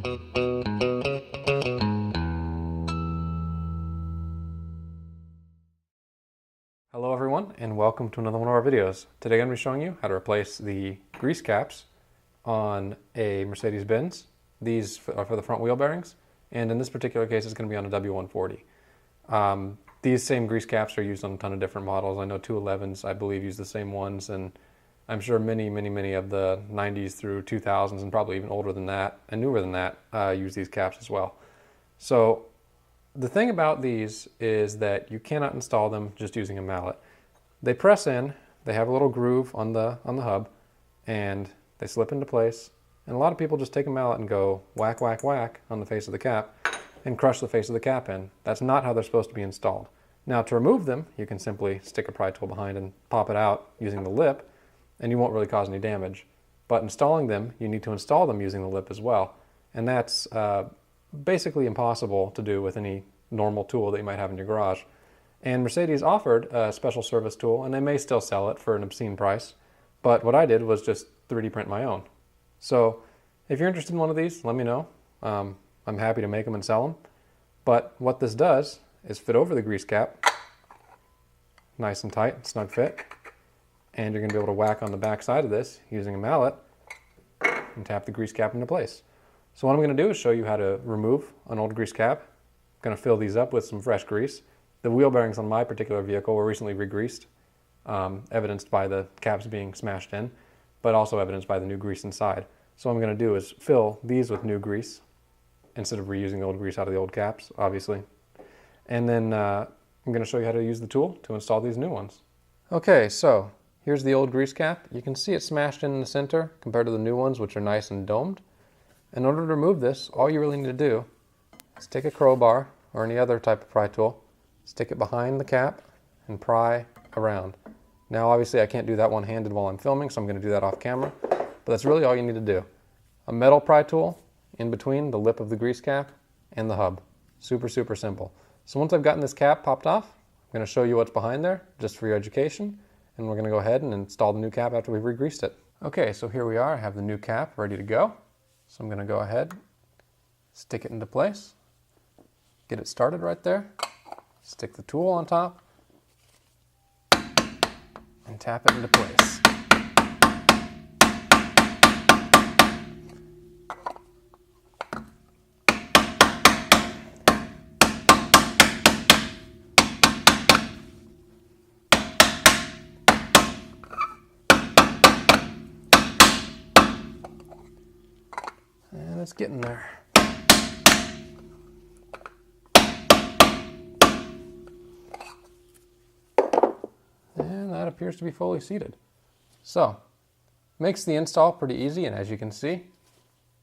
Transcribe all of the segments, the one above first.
Hello everyone, and welcome to another one of our videos. Today I'm going to be showing you how to replace the grease caps on a Mercedes-Benz. These are for the front wheel bearings, and in this particular case it's going to be on a W140. These same grease caps are used on a ton of different models. I know 211s, I believe, use the same ones, and I'm sure many of the 90s through 2000s, and probably even older than that and newer than that, use these caps as well. So the thing about these is that you cannot install them just using a mallet. They press in, they have a little groove on the hub, and they slip into place. And a lot of people just take a mallet and go whack, whack, whack on the face of the cap and crush the face of the cap in. That's not how they're supposed to be installed. Now to remove them, you can simply stick a pry tool behind and pop it out using the lip, and you won't really cause any damage. But installing them, you need to install them using the lip as well. And that's basically impossible to do with any normal tool that you might have in your garage. And Mercedes offered a special service tool, and they may still sell it for an obscene price, but what I did was just 3D print my own. So if you're interested in one of these, let me know. I'm happy to make them and sell them. But what this does is fit over the grease cap, nice and tight, snug fit, and you're going to be able to whack on the back side of this using a mallet and tap the grease cap into place. So what I'm going to do is show you how to remove an old grease cap. I'm going to fill these up with some fresh grease. The wheel bearings on my particular vehicle were recently re-greased, evidenced by the caps being smashed in, but also evidenced by the new grease inside. So what I'm going to do is fill these with new grease instead of reusing the old grease out of the old caps, obviously. And then I'm going to show you how to use the tool to install these new ones. Okay, so here's the old grease cap. You can see it smashed in the center compared to the new ones, which are nice and domed. In order to remove this, all you really need to do is take a crowbar or any other type of pry tool, stick it behind the cap, and pry around. Now obviously I can't do that one-handed while I'm filming, so I'm going to do that off camera, but that's really all you need to do. A metal pry tool in between the lip of the grease cap and the hub. Super simple. So once I've gotten this cap popped off, I'm going to show you what's behind there, just for your education, and we're going to go ahead and install the new cap after we've re-greased it. Okay, so here we are. I have the new cap ready to go. So I'm going to go ahead, stick it into place, get it started right there, stick the tool on top, and tap it into place. And it's getting there. And that appears to be fully seated. So, makes the install pretty easy, and as you can see,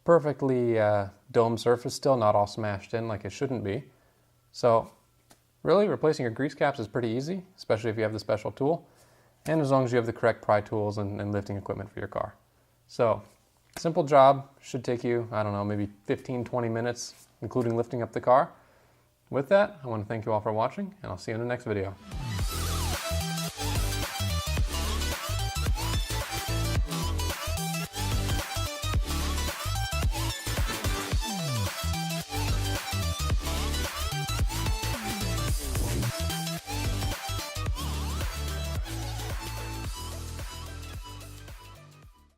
perfectly domed surface still, not all smashed in like it shouldn't be. So, really, replacing your grease caps is pretty easy, especially if you have the special tool, and as long as you have the correct pry tools and lifting equipment for your car. So, simple job, should take you, I don't know, maybe 15-20 minutes, including lifting up the car. With that, I want to thank you all for watching, and I'll see you in the next video.